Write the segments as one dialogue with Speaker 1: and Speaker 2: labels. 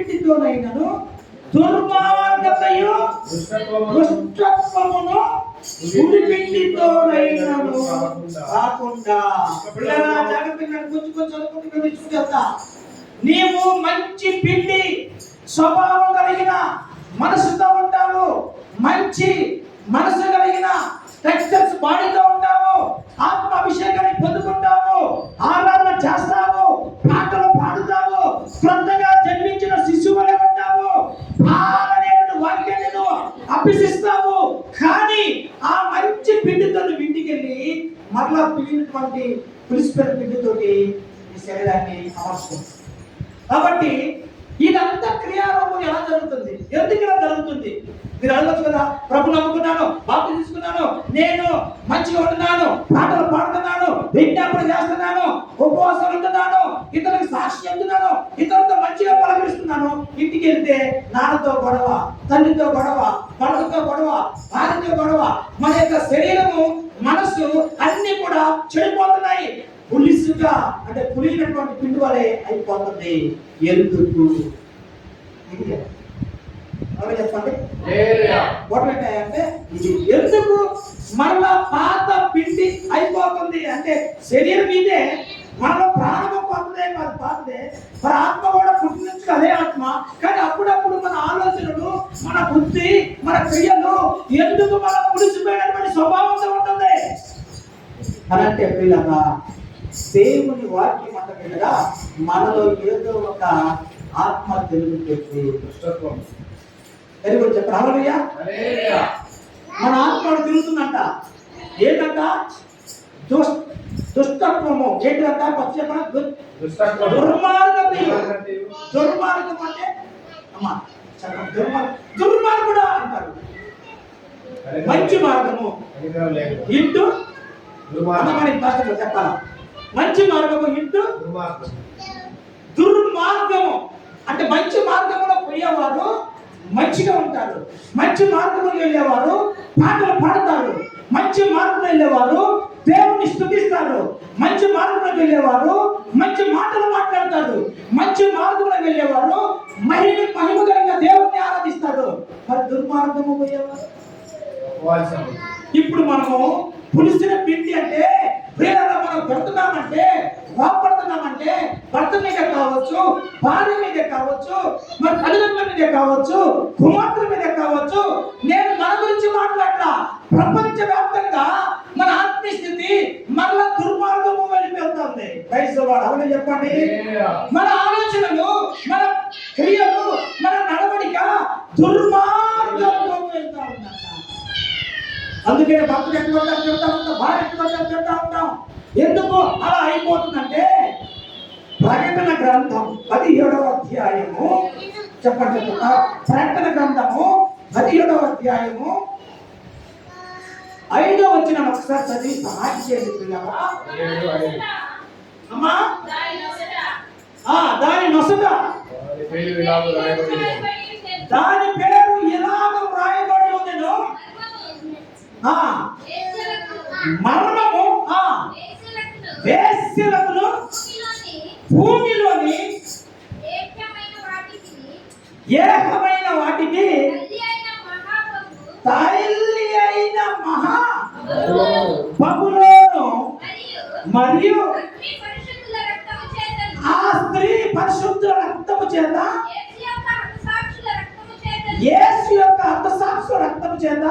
Speaker 1: పిండితోనైనను దుర్మార్గతయు దుష్టత్వమును ఉడి పిండితోనైనను కాకుండా. జాగ్రత్తగా కొంచెం చదువుకుంటూ నీవు మంచి పిండి స్వభావం కలిగిన మనసుతో ఉంటావు, మంచి మనసు కలిగిన టెక్స్టైల్స్ బాడీతో ఉంటావు, ఆత్మ అభిషేకాన్ని పొందుకుంటావు, ఆరాధన చేస్తావు, పాటలు పాడుతావు, క్రొత్తగా జన్మించిన శిశువులే ఉంటావు, వాక్యాన్ని అభ్యసిస్తావు. కానీ ఆ మంచి పిండితో ఇంటికి వెళ్ళి మరలా పిలిచినటువంటి పులిసిపోయిన పిండితోటి ఈ శరీరాన్ని అమర్చుకుంటుంది. కాబట్టి ఇదంతా క్రియారూపం ఎలా జరుగుతుంది, ఎందుకు ఇలా జరుగుతుంది? మీరు అడగచ్చు కదా, ప్రభు నమ్ముకున్నాను, బాప్తిసం తీసుకున్నాను, నేను మంచిగా ఉంటున్నాను, పాటలు పాడుతున్నాను, విజ్ఞాపన చేస్తున్నాను, ఉపవాసం ఉంటున్నాను, ఇతరులకు సాక్షి చెప్తున్నాను, ఇతరులతో మంచిగా పలకరిస్తున్నాను, ఇంటికి వెళ్తే నాన్నతో గొడవ, తల్లితో గొడవ, కొడుకుతో గొడవ, భార్యతో గొడవ, మన యొక్క శరీరము మనస్సు అన్ని కూడా చెడిపోతున్నాయి. పులిసుగా అంటే పులిగినటువంటి పిండి వలె అయిపోతుంది. ఎందుకు చెప్పండి, అంటే ఇది ఎందుకు మరలా పాత పిండి అయిపోతుంది అంటే శరీరం మీదే మనలో ప్రాణము పొందదే కాదు, పాతదే. మన ఆత్మ కూడా పుట్టించు అదే ఆత్మ. కానీ అప్పుడప్పుడు మన ఆలోచనలు, మన బుద్ధి, మన క్రియలు ఎందుకు మన పులిసిపోయినటువంటి స్వభావంతో ఉంటుంది అలాంటి పిల్లగా దేవుని వాక్యం అంటగా మనలో ఏదో ఒక ఆత్మ తెలుగుతుంది. తెలుగు చెప్పాలయ్యా, మన ఆత్మ తిరుగుతుందంట. ఏంటంట? దుష్టత్వము. ఏంటంట? దుర్మార్గం. దుర్మార్గం అంటే అమ్మా దుర్మార్గుడా అంటారు. మంచి మార్గము ఇంటూ చెప్పాలా? మంచి మార్గము ఇంటూ దుర్మార్గము అంటే మంచి మార్గంలో పోయేవారు మంచిగా ఉంటారు, మంచి మార్గంలో వెళ్ళేవారు పాటలు పాడతారు, మంచి మార్గంలో వెళ్ళేవారు దేవుని స్తుతిస్తారు, మంచి మార్గంలో వెళ్ళేవారు మంచి మాటలు మాట్లాడతారు, మంచి మార్గంలో వెళ్ళేవారు మహిమ కలిగిన దేవుణ్ణి ఆరాధిస్తారు. మరి దుర్మార్గము పోయేవారు ఇప్పుడు మనము పులిసిన పిండి అంటే ప్రేరణ మనం పెడుతున్నామంటే, కోపడుతున్నామంటే భర్త మీద కావచ్చు, భార్య మీద కావచ్చు, మన తల్లిదండ్రుల మీద కావచ్చు, కుమార్తెల మీద కావచ్చు. నేను మన గురించి మాట్లాడలా, ప్రపంచ వ్యాప్తంగా మన ఆత్మీయ స్థితి మరలా దుర్మార్గము వెళ్ళిపోతుంది. అవును చెప్పండి. మన ఆలోచనలు, మన క్రియలు, మన నడవడిక దుర్మార్గంలో వెళ్తా ఉందంట. అందుకే భక్తులు ఎక్కువ చెప్తా ఉంటాం, భార్య ఎక్కువ చెప్తా ఉంటాం. ఎందుకు అలా అయిపోతుందంటే ప్రకటన గ్రంథం 17వ అధ్యాయము చెప్పండి. ప్రకటన గ్రంథము 17వ అధ్యాయము 5వ వచనం ఒకసారి చదివి సహాయం చేయండి పిల్లగా. అమ్మా దాని నొసట దాని పేరు ఇలాగ వ్రాయబడి ఉండెను, మరణము వేశ్యలకును భూమిలోని ఏకమైన వాటికి తల్లి అయిన మహా బబులోను మరియు ఆ స్త్రీ పరిశుద్ధుల రక్తము చేత, యేసు యొక్క హతసాక్షుల రక్తము చేత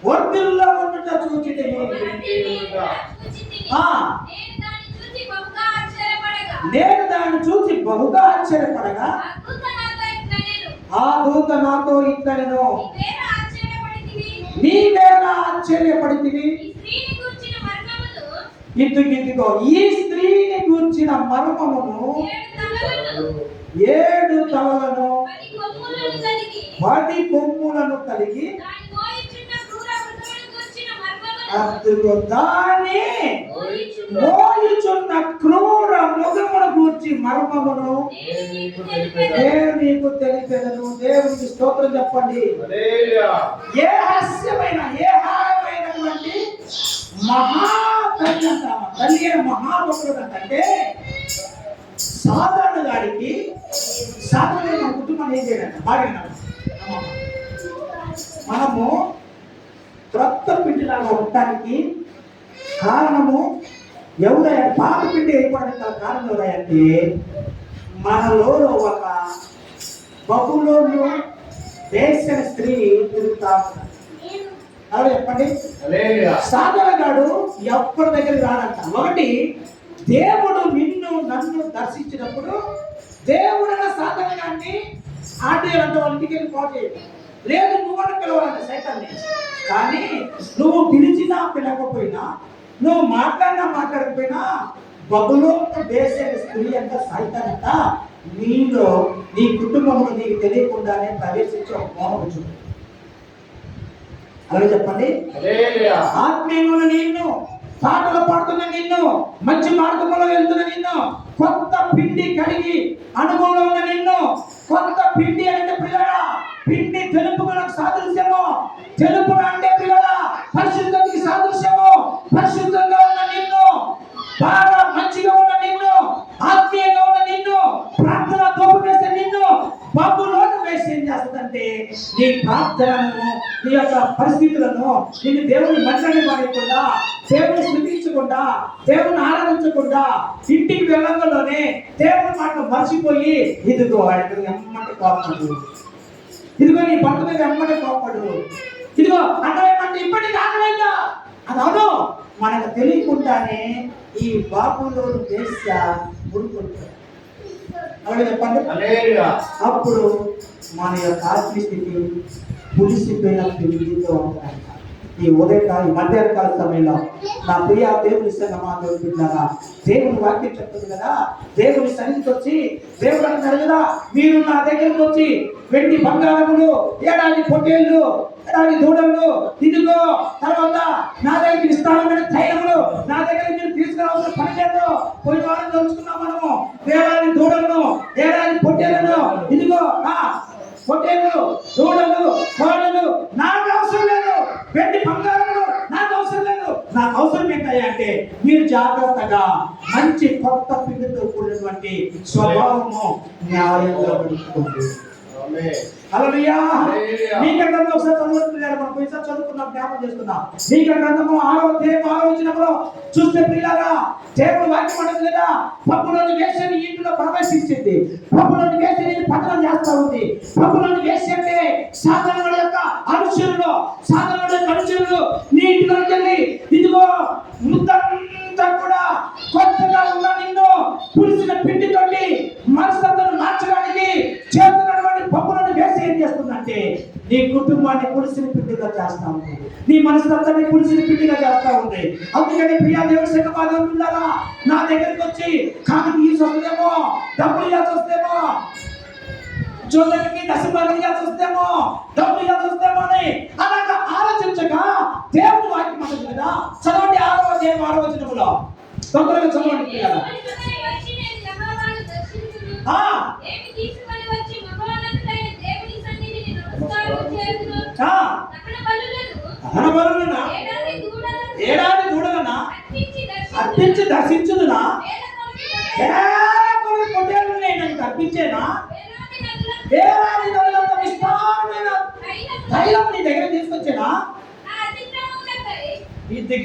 Speaker 1: వర్ధిల్లులో ఉండుట చూచితిని. నేను దాన్ని చూసి బహుగా ఆశ్చర్యపడగా ఆ దూత నాతో ఇట్లనెను, నీవేలా ఆశ్చర్యపడితివి? ఇదిగో ఈ స్త్రీని గూర్చిన మర్మమును 7 తలలను 10 కొమ్ములను కలిగి దాని మోయుచున్న క్రూర మృగమును గూర్చి మర్మమును నీకు తెలిపెదను. దేవునికి స్తోత్రం చెప్పండి. ఏ హాస్యమైనటువంటి మహాతల్లి అంటామా, తల్లి మహాభక్తుడు అంటే సాధారణ గాడికి సాధారణంగా మన కుటుంబాన్ని ఏం చేయాలంట బాగా మనము క్రొత్త పిండిలాగా ఉండటానికి కారణము ఎవరయ్యా? పాత పిండి అయిపోవడానికి గల కారణం ఎవరయ్యంటే మనలో ఒక బబులోను దేశం స్త్రీ తిరుగుతా అలా చెప్పండి. సాధనగాడు ఎప్పటి దగ్గరికి రాడంట. ఒకటి, దేవుడు నిన్ను నన్ను దర్శించినప్పుడు దేవుడైన సాధనగాన్ని ఆటేయాలంటే వాళ్ళ ఇంటికి వెళ్ళి పోచేయదు. లేదు, నువ్వు పిలవాలంట సైతాన్ని. కానీ నువ్వు పిలిచినా పిలవకపోయినా, నువ్వు మాట్లాడకపోయినా బబులోను దేశం స్త్రీ అంట సైతానంట నీలో, నీ కుటుంబంలో నీకు తెలియకుండానే ప్రవేశించి ఒక మోహం. అలాగే చెప్పండి. ఆత్మీయంగా నిన్ను, పాటలు పాడుతున్న నిన్ను, మంచి మార్గంలో వెళ్తున్న నిన్ను, కొత్త పిండి కడిగి అనుభవంలో ఉన్న నిన్ను, కొత్త పిండి అంటే పిల్లల పిండి తెలుపుకు సాదృశ్యము, తెలుపు అంటే పిల్లల పరిశుద్ధానికి సాదృశ్యము. పరిశుద్ధంగా ఉన్న నిన్ను, బాగా మంచిగా ఉన్న నిన్ను, ఆత్మీయంగా ఉన్న నిన్ను, ప్రార్థన తోపు వేసే నిన్ను బాబులోను వేసి ఏం చేస్తుందంటే నీ ప్రార్థనను, నీ యొక్క పరిస్థితులను, నిన్ను దేవుని మంటని పడకుండా, దేవుని స్మృతించకుండా, దేవుని ఆరాధించకుండా ఇంటికి వెళ్ళంలోనే దేవుని మాటలు మర్చిపోయి ఇదిగో ఆయన ఎమ్మటి కోపడు, ఇదిగో నీ భర్త మీద ఎమ్మటి కోపడు, ఇదిగో అర్థమైందంటే ఇప్పటికి ఆగలేదా అని అవును. మనకు తెలియకుండానే ఈ బాబులోను దేశ ఉరుకుంటాడు. అలాగే చెప్పండి. అప్పుడు మన యొక్క ఆత్మీయస్థితి పులిసిపోయిన పిండితో ఉంటాయంట. ఈ ఉదయకాల మధ్యాహ్నకాల సమయంలో నా ప్రియ దేవుని సంగమా దేవుడిలాగా దేవుని వాక్యం చెప్తుంది కదా, దేవుని సన్నిధికి వచ్చి దేవుడు అంటారు కదా, మీరు నా దగ్గరకు వచ్చి వెండి బంగారములు, ఏడాది పొట్టేళ్ళు, ఏడాది దూడలు, ఇదిగో తర్వాత నా దగ్గర ఇస్తామని తైలములు, నా దగ్గర మీరు తీసుకురావాల్సిన పని లేదు. పోయిన వారం తెలుసుకున్నాం మనము, ఏడాది దూడలను, ఏడాది పొట్టేళ్ళను, ఇదిగో పొట్టేళ్ళు, దూడలు, కోడలు నాకు అవసరం లేదు, వెండి బంగారములు నాకు అవసరం లేదు. నాకు అవసరం ఏంటయ్యా అంటే మీరు జాగ్రత్తగా మంచి కొత్త పిండితో కూడినటువంటి స్వభావము న్యాయంగా పెట్టుకోండి. హల్లెలూయా. మీకే గ్రంథం ఒకసారి చదువుతున్నారు, మనం పోయినసారి చదువుకున్నాం, జ్ఞాపకం చేస్తున్నాం. మీకే గ్రంథము 6వ అధ్యాయం 6వ వచనంలో చూస్తే పిల్లలారా, దేవుడు వాక్యం అంటుంది కదా, బబులోను వేశ్యని ఇంటిలో ప్రవేశించింది, బబులోను వేశ్యని పతనం చేస్తా ఉంది. బబులోను వేశ్య అంటే సాధనల యొక్క అనుచరులు, సాధనల యొక్క అనుచరులు నీ ఇంటిలోకి వెళ్ళి ఇదిగో ముద్దంతా కూడా కొత్తగా ఉన్న నిన్ను పులిసిన పిండితోటి మనసందరూ మార్చడానికి చేస్తున్నటువంటి బబులోను వేసి ఏం చేస్తుందంటే నీ కుటుంబాన్ని పులిసిన పిండిగా చేస్తా ఉంది, నీ మనసులందరినీ పులిసిన పిండిగా చేస్తా ఉంది. అందుకని ప్రియా దేవుడి సంగమాగా ఉండాలా, నా దగ్గరికి వచ్చి కాకి తీసి వస్తుందేమో, డబ్బులు ఇవ్వాల్సి వస్తేమో, జోలకి దశభాగం ఇవ్వాల్సి వస్తేమో, డబ్బులు ఇవ్వాల్సి వస్తేమో అని అలాగా ఆలోచించగా దేవుడు వాక్యం అంటుంది కదా, చదవండి 6వ అధ్యాయం 6వ వచనంలో తొందరగా చదవండి. ఏడాది దూడలనా అర్పించి దర్శించుదునా, పొట్టేళ్ళు నేను అర్పించేనా, ఏడాది నదులంత విస్తారమైన తైలం నీ దగ్గర తీసుకొచ్చేనా,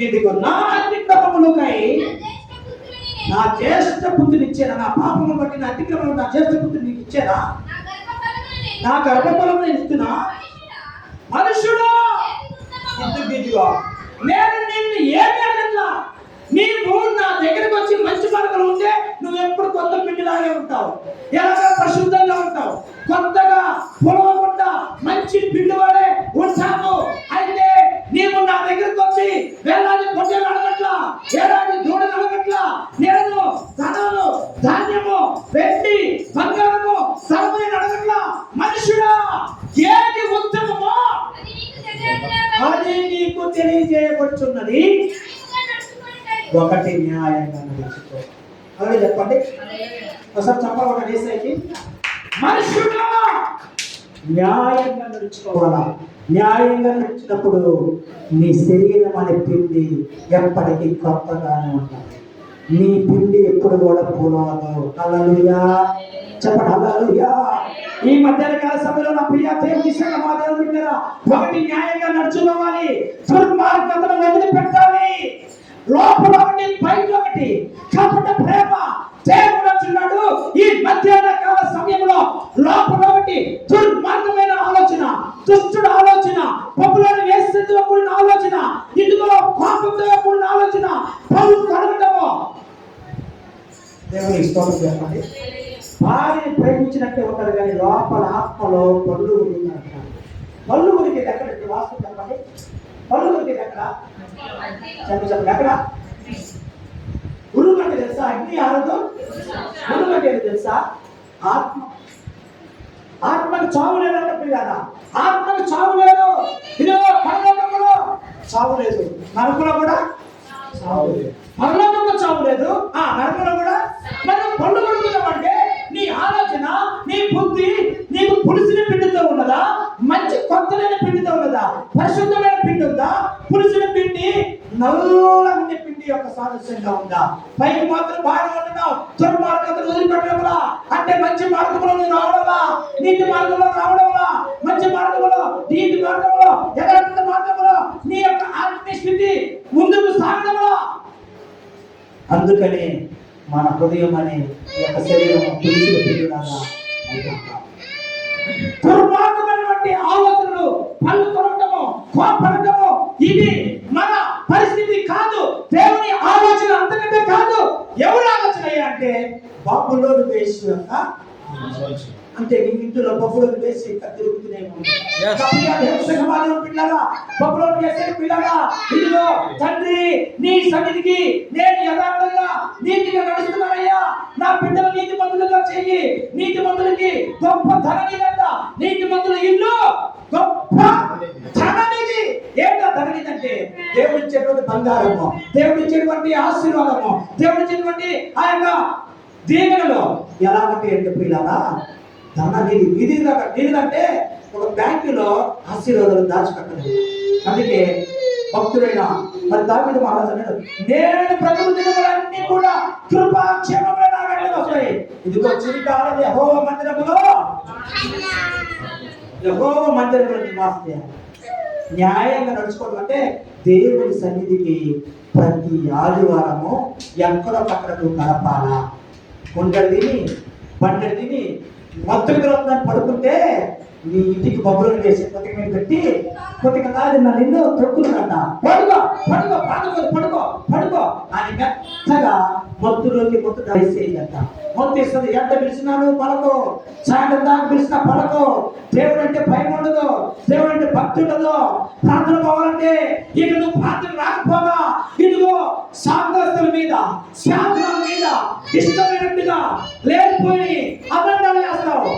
Speaker 1: ఇదిగో నా అతిక్రమములకై నా జ్యేష్ఠ పుత్రుని ఇచ్చేనా, నా పాపము బట్టి నా అతిక్రమం నా జ్యేష్ఠ పుత్రుని నీకు ఇచ్చేనా, నా గర్భఫలం నేను ఇస్తున్నా. మనుషుడు ఇదిగో నేను నిన్ను ఏమి అడగట్లా, నీవు నా దగ్గరకు వచ్చి మంచి మార్గంలో ఉంటే నువ్వు ఎప్పుడు కొత్త పిండిలాగే ఉంటావు, ఎలాగో పరిశుద్ధంగా ఉంటావు, కొత్తగా పొలవకుండా మంచి పిండి వాడే ఉంటావు. అయితే నీవు నా దగ్గరకు వచ్చి వేలాది పొట్టేలు అడగట్లా, ఏడాది దూడలు అడగట్లా, నేను ధనము ధాన్యము వెండి బంగారము సర్వైన అడగట్లా. మనుషుడా ఏది ఉత్తమమో అది నీకు తెలియజేయబడుచున్నది, ఒకటి న్యాయంగా నడుచుకో. అలాగే చెప్పండి ఒకసారి చెప్పాలి ఒక దేశానికి, మనుషుడు న్యాయంగా నడుచుకోవాలా. న్యాయంగా నడిచినప్పుడు నీ శరీరం అనే పిండి ఎప్పటికీ కొత్తగానే ఉండాలి. నీ పిండి ఎప్పుడు కూడా పూలవదు. హల్లెలూయా చెప్పండి, హల్లెలూయా. ఈ మధ్యాహ్నకాల సమయంలో నా ప్రియ దేవుని సమాధానం బిడ్డరా, ఒకటి న్యాయంగా నడుచుకోవాలి, దుర్మార్గతను వదిలిపెట్టాలి. లోపల ఒకటి బయట ఒకటి కాబట్టి ప్రేమ దేవుడు అంటున్నాడు, ఈ మధ్యాహ్న కాల సమయంలో లోపల ఒకటి దుర్మార్గమైన ఆలోచన, దుష్టుడు ఆలోచన, పప్పులను వేసేందుకు కూడిన ఆలోచన, ఇదిగో కోపంతో కూడిన ఆలోచన, పళ్ళు కడగటము. దేవుని స్తోత్రం చెప్పండి. భార్యని ప్రేమించినట్టే ఉంటారు కానీ లోపల ఆత్మలో పళ్ళు ఉన్నారు. పళ్ళు గురికి ఎక్కడ వాస్తవం చెప్పండి. పళ్ళు గురికి ఎక్కడ చెప్పండి, ఎక్కడ గురువు అంటే తెలుసా? అగ్ని ఆరదు. గురువు అంటే తెలుసా? ఆత్మ. ఆత్మకు చావు లేదంటే పిల్లల, ఆత్మకు చావు లేదు. ఇదిగో పరలోకంలో చావు లేదు, నరకులో కూడా చావు లేదు. పరలోకంలో చావు లేదు, నరకులో కూడా. మనం పళ్ళు కొడుతున్నామంటే నీ ఆలోచన, నీ బుద్ధి నీకు పులిసిన పిండితో ఉన్నదా, మంచి కొత్తమైన పిండితో ఉన్నదా, పరిశుద్ధమైన పిండి ఉందా, పులిసిన పిండి నల్లగా ఉండే పిండి యొక్క సాదృశ్యంగా ఉందా? పైకి మాత్రం బాగా ఉంటున్నావు, దుర్మార్గతను వదిలిపెట్టడంలా అంటే మంచి మార్గంలో నువ్వు రావడంలా, నీతి మార్గంలో రావడంలా, మంచి మార్గంలో, నీతి మార్గంలో, యథార్థ మార్గంలో నీ యొక్క ఆత్మీయ స్థితి ముందుకు సాగడంలా. అందుకని మన హృదయం అనే యొక్క శరీరం పులిసిన పిండిలాగా అయిపోతాం. దుర్మార్గమైనటువంటి ఆలోచనలు, పళ్ళు కొరకటము, కోపడటము, ఇది మన పరిస్థితి కాదు. దేవుని ఆలోచన అంతకంటే కాదు. ఎవరి ఆలోచన అంటే బాబులోని వేసి యొక్క అంటే నీ ఇంట్లో బొబ్బులను వేసి తిరుగుతూనే బొబ్బులను వేసే పిల్లగా, ఇదిగో తండ్రి నీ సన్నిధికి నేను యథార్థంగా నీతిగా నడుస్తున్నానయ్యా, నా బిడ్డలు నీతి మంతులుగా చెయ్యి. నీతి మంతులకి గొప్ప ధననిదంట. నీతి మంతుల ఇల్లు గొప్ప ధననిధి. ఏంటో ధననిధి అంటే దేవుడు ఇచ్చేటువంటి బంగారము, దేవుడు ఇచ్చేటువంటి ఆశీర్వాదము, దేవుడు ఇచ్చేటువంటి ఆ యొక్క దీవెనలు ఎలాగంటే ఏంటో పిల్లలా ధననిధి. నిధులంటే ఒక బ్యాంకులో ఆశీర్వాదాలు దాచిపెట్టలేదు. అందుకే భక్తుడైన మరి దావీదు మహారాజు అన్నాడు, నేను బ్రతుకు దినములన్నీ కూడా కృపాక్షేమములు నా వెంట వస్తాయి. ఇదిగో చిరికాలం యెహోవా మందిరములో నివాసం. న్యాయంగా నడుచుకోవడం అంటే దేవుని సన్నిధికి ప్రతి ఆదివారము ఎక్కడో పక్కడకు గడపాలా. కొండలు తిని బండలు తిని మొత్తం పడుకుంటే నీ ఇంటికి బొబ్బులను వేసి కొద్దిగా మీద పెట్టి కొద్దిగా కాదు నా నిన్ను తొక్కులుంట పడుకో పడుకో పడుకో పడుకో పడుకో అని మెత్తగా మొత్తులోకి మొత్తు వేసేయంట. మొత్తం ఇస్తుంది. ఎంత పిలిచినాను పడకో, సాయంత్రం దాకా పిలిచినా పడకో. దేవుడు అంటే భయం ఉండదు, దేవుడు అంటే భక్తి ఉండదు. ప్రార్థన పోవాలంటే ఇక నువ్వు ప్రార్థన రాకపోగా ఇదిగో శాంతస్తుల మీద, శాంతుల మీద ఇష్టమైనట్టుగా లేకపోయి అబద్ధాలు వేస్తావు.